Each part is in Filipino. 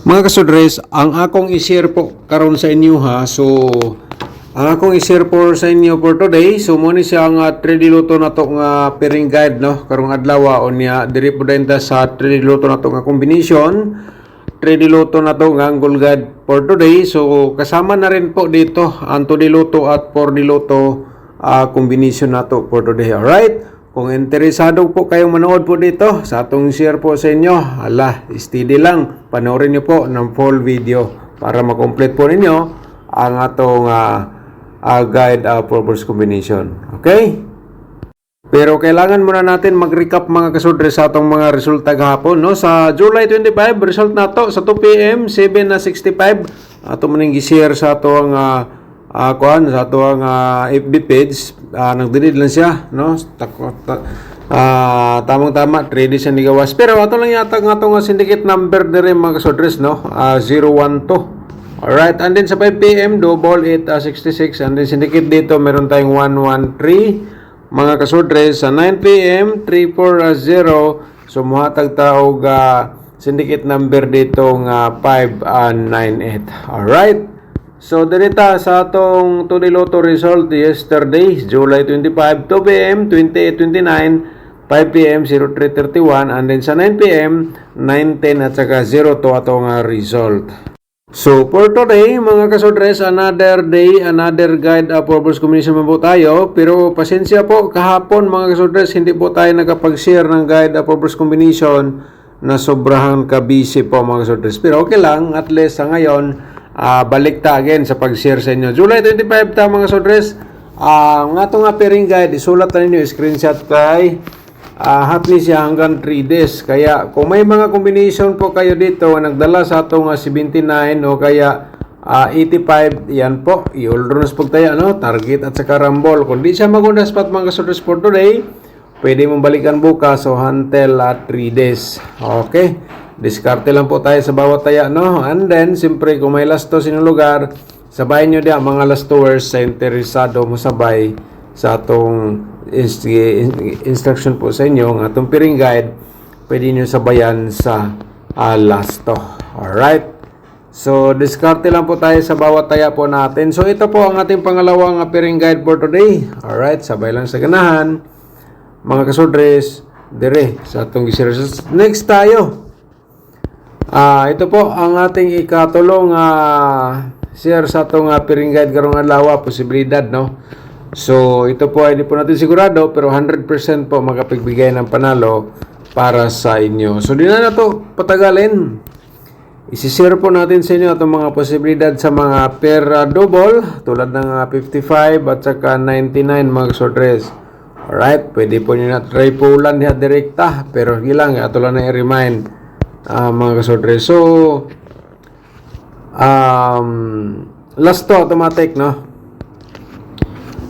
Mga kasudres, ang akong i-share po karon sa inyo ha. So, ang akong i-share po sa inyo for today, so mo ni siya nga 3D luto na to nga pairing guide no karong adlaw o niya diri po din ta sa 3D luto na to nga combination. 3D luto na to nga angle guide for today. So, kasama na rin po dito ang 2D luto at 4D luto combination na to for today. Alright? Kung interesado po kayong manood po dito sa atong share po sa inyo, steady lang. Panoorin niyo po ng full video para makomplete po ninyo ang atong guide purpose combination. Okay? Pero kailangan muna natin mag-recap mga kasudre sa atong mga resulta gahapon. No? Sa July 25, result na to sa 2 p.m. 7:65. Ato maning gi-share sa atong sa atong FB page. Nagdilid lang siya, no? Tamang-tama 3D siya nigawas. Pero ato lang yata nga itong syndicate number na rin mga kasudres, no? 012. Alright, and then sa 5 p.m. double 866. And then syndicate dito meron tayong 113 mga kasudres. Sa 9 p.m. 340. So muhatag taog syndicate number dito nga 598. Alright. So, dirita sa atong 2D Lotto result yesterday, July 25, 2 p.m., 28:29, 5 p.m., 03:31, and then sa 9 p.m., 9:10 at saka 02 atong result. So, for today, mga kasudres, another day, another guide purpose combination po tayo. Pero, pasensya po, kahapon, mga kasudres, hindi po tayo nakapag-share ng guide purpose combination na sobrahan ka-busy po, mga kasudres. Pero, okay lang, at least sa ngayon, balik ta again sa pag-share sa inyo. July 25 ta mga sodres. Nga itong pairing guide, isulat na ninyo, screenshot kay hapli siya hanggang 3 days. Kaya kung may mga combination po kayo dito, nagdala sa itong 79 o kaya 85, yan po, i-ulrunos po tayo, no? Target at saka rumble. Kung di siya maganda spot mga sodres for today, pwede mong balikan bukas o until 3 days. Okay? Diskarte lang po tayo sa bawat taya, no? And then, siyempre, kung may lasto sa inyong lugar, sabayin nyo diya mga lastowers sa interesado mo sabay sa atong instruction po sa inyo, ang atong pairing guide, pwede nyo sabayan sa lasto. Alright? So, diskarte lang po tayo sa bawat taya po natin. So, ito po ang ating pangalawang pairing guide for today. Alright? Sabay lang sa ganahan. Mga kasudres, dire, sa atong gisira. Next tayo. Ito po ang ating ikatulong share sa itong pairing guide karong adlaw, posibilidad, no? So, ito po ay hindi po natin sigurado, pero 100% po makapagbigay ng panalo para sa inyo. So, di na to patagalin. Isishare po natin sa inyo itong mga posibilidad sa mga pair double, tulad ng 55 at saka 99 mga sodres. Alright, pwede po nyo na try po ulan niya direkta, pero hilang, ito lang na i-remind. Mga kasodre. So, last to, automatic, no?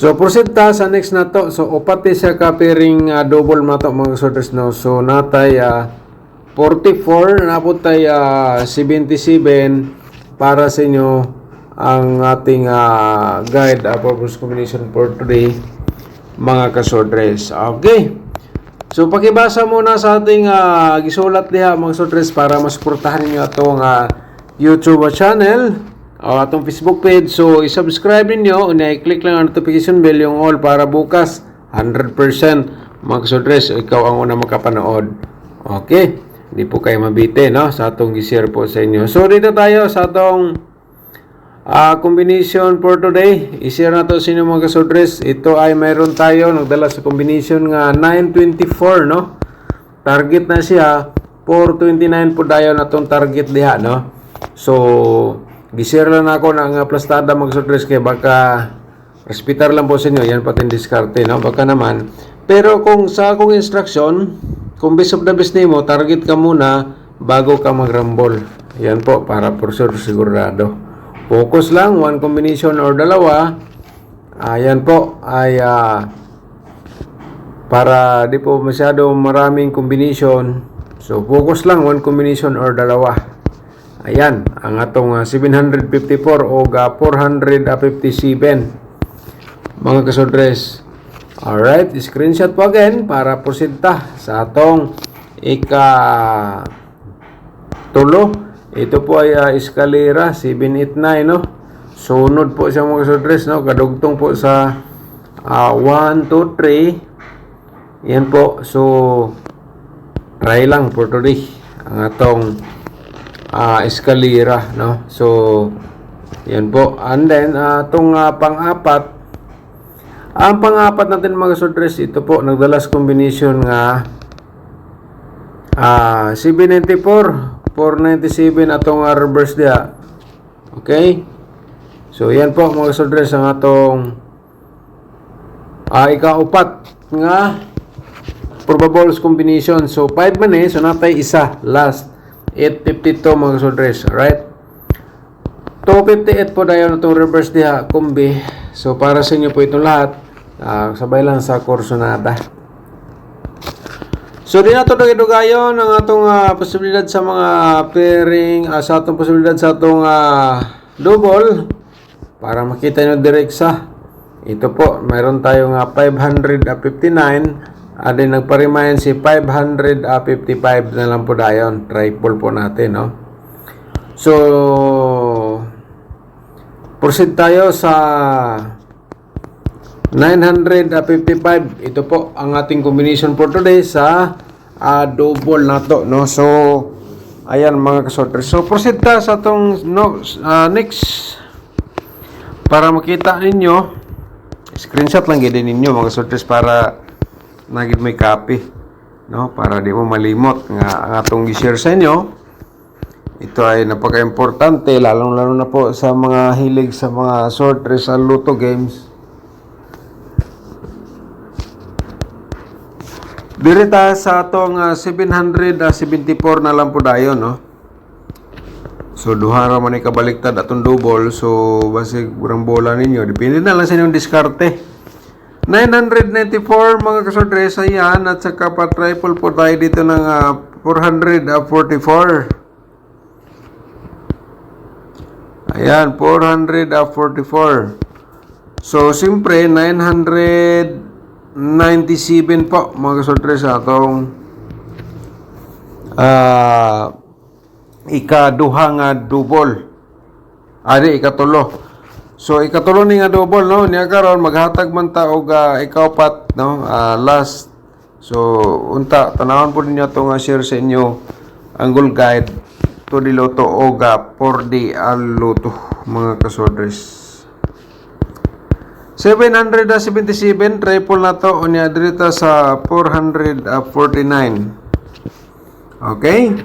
So, proceed ta sa next na to. So, upati siya ka pairing double na to, mga kasodre, no? So, natay 44, napot tay 77 para sa inyo ang ating guide purpose combination for today, mga kasodres. Okay. So, pakibasa muna sa ating gisulat diha mga sodres para masuportahan niyo atong YouTube channel o atong Facebook page. So, i-subscribe niyo, i-click lang ang notification bell yung all para bukas 100% mga sodres, ikaw ang una makapanood. Okay? Hindi po kayo mabite, no? Sa atong gi-share po sa inyo. So, dito tayo sa atong combination for today. I-share na to sa inyo mga kasodres. Ito ay mayroon tayo nagdala sa combination nga 924, no? Target na siya 429 po dayon na tong target diha, no? So, gi-share lang ako ng plastada mga kasodres kay baka hospital lang po sa inyo. Yan patin diskarte, no? Baka naman. Pero kung sa akong instruction, kung best of the best nimo, target ka muna bago ka mag-rumble. Yan po, para for sure sigurado. Focus lang, one combination or dalawa. Ayan po ay para di po masyado maraming combination. So, focus lang, one combination or dalawa. Ayan, ang atong 754 o 457. Mga kasodres. Alright, screenshot po again para proceed ta sa atong ika tulo Ito po ay Escalera 789, no? Sunod po siya mga kasodres, no? Kadugtong po sa 1, 2, 3. Yan po. So, try lang for today ang atong Escalera, no? So, yan po. And then, itong pang-apat. Ang pang-apat natin mga kasodres, ito po, nagdalas combination nga 794. 497 atong reverse dia. Okay? So, yan po mga kasodres ang atong ikaupat nga probables combination. So, 5 man so natay isa. Last. 852 mga kasodres. Alright? 258 po dayon itong reverse dia kumbi. So, para sa inyo po itong lahat. Sabay lang sa Corsonada. So, di nato dugayon ang atong posibilidad sa mga pairing, sa atong posibilidad sa atong double para makita nyo direct sa ito po, mayroon tayong 559 then nagpa-remind si 555 na lang po dayon, triple po natin, no? So, proceed tayo sa 955. Ito po ang ating combination for today sa double na to, no? So, ayan mga kasorters. So, proceed ta sa itong next. Para makita ninyo, screenshot lang gid ninyo mga kasorters para nagid may copy, no? Para di mo malimot nga ang atong i-share sa inyo. Ito ay napaka-importante, lalong-lalo na po sa mga hilig sa mga sorters sa Luto games. Dirita sa atong 774 na lang po dayon, no? So, duha ra man ikabaliktad atong double. So, basig burang bola ninyo. Depende na lang sa inyong diskarte. 994 mga kasodres, ayan. At saka pa triple po tayo dito ng 444. Ayan, 444. So, siyempre, 997 po mga kasodres atong ikaduha nga double. Ikatulo. So, ikatulo ni nga double, no? Niya karon maghatag man ta og ikaupat, no? Last. So, unta tanawon po ninyo itong share sa inyo Angle Guide to the Lotto o 4D Lotto mga kasodres. 777 triple na to unya dito sa 449. Okay?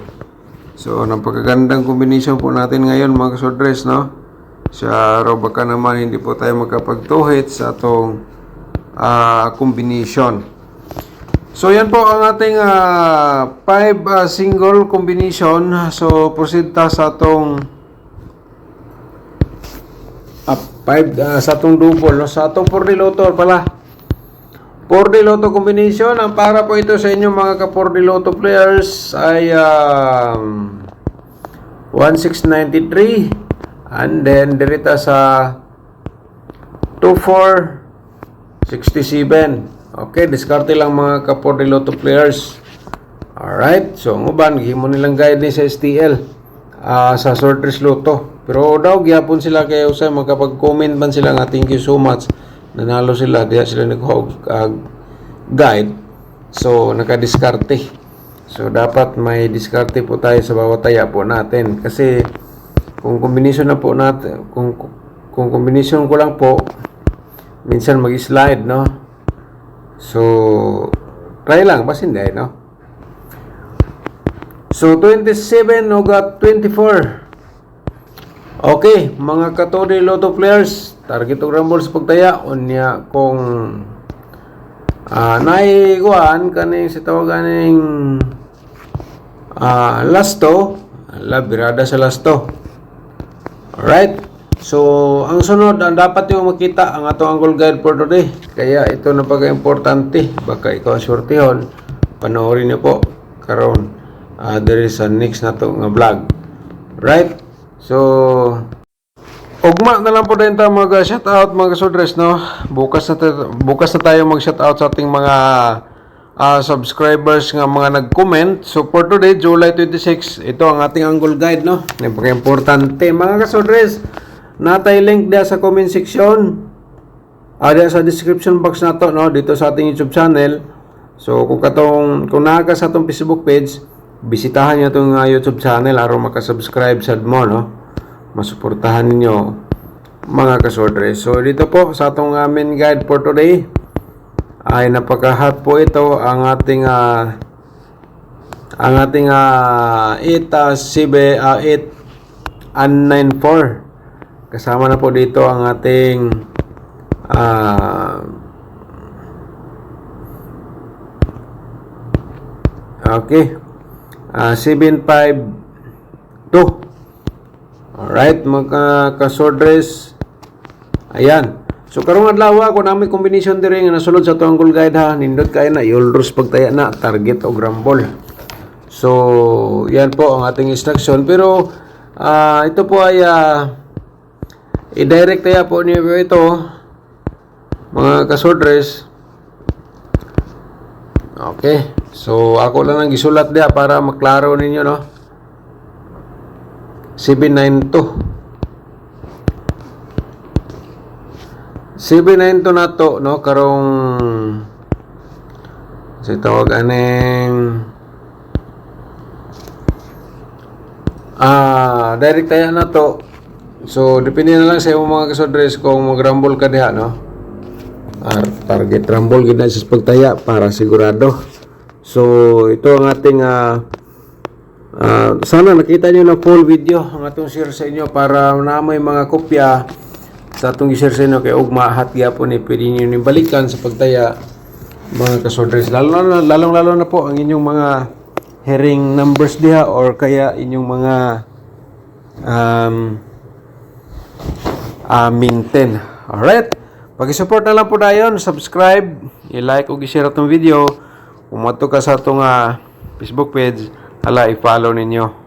So, napakagandang combination po natin ngayon mga kasodres, no? Sa baka naman hindi po tayo magkapagtuhit sa atong combination. So, yan po ang ating 5 single combination. So, proceed ta sa atong 5 sa atong double, no? Sa atong 4D Lotto pala. 4D Lotto combination. Ang para po ito sa inyo mga ka-4D Lotto players ay 1693. And then, dirita sa 2467. Okay, diskarte lang mga ka-4D Lotto players. Alright, so nguban, himo nilang guide ni sa STL sa Sortress Lotto. Pero daw, gyapon sila kayo sa magkapag-comment man sila nga thank you so much. Nanalo sila, diya sila nag-guide. So, nakadiskarte. So, dapat may diskarte po tayo sa bawat taya po natin. Kasi, kung combination na po natin, kung combination ko lang po, minsan mag-slide, no? So, try lang, basta hindi, no? So, 27 o 24. Okay, mga ka-4D Lotto players, target og rumble sa pagtaya unya kung naikuan kaning si tawagan ning lasto, birada sa lasto. Alright. So, ang sunod, ang dapat yung makita ang atong Angle Guide for today. Kaya ito napaka-importante. Baka ikaw sortihon, panoorin niyo po karon. There is a next na to nga vlog. Right? So, ugma na lang po din tayo mag-shoutout mga kasodres, no? Bukas na tayo mag-shoutout sa ating mga subscribers nga mga nag-comment. So for today, July 26, ito ang ating angle guide, no? Napaka-importante. Mga kasodres, natay link dia sa comment section. Dia sa description box na to, no? Dito sa ating YouTube channel. So kung naka sa atong Facebook page, bisitahan niyo itong YouTube channel aron makasubscribe sad mo, no? Masuportahan ninyo mga kasodres. So dito po sa atong main guide for today ay napaka-hot po ito ang ating 894. Kasama na po dito ang ating okay, 752. Alright, mga kasodres, ayan. So karong adlaw ko namin combination diri nga nasulod sa atong angle guide, ha. Nindot kay na Yulros pagtaya na target o grambol. So yan po ang ating instruction, pero ito po ay i-direct kaya po niyo ito mga kasodres. Okay, so ako lang ang gisulat dia para maklaro ninyo, no. 792 na to, no, karong sa tawag aning direct tayo na to. So depende na lang sa imong mga kasodres kung mag-rumble ka diha, no. Target rumble gid na sa pagtaya para sigurado. So ito ang ating sana nakita nyo na full video ang atong share sa inyo para na may mga kopya sa atong i-share sa inyo kay ugma hatya po ni pwede nyo balikan sa pagtaya mga kasodres, lalong na po ang inyong mga hearing numbers diha or kaya inyong mga minten. Alright, pag-support na lang po dayon, subscribe, i-like o i-share atong video. Kung mato ka sa atong Facebook page, hala i-follow ninyo.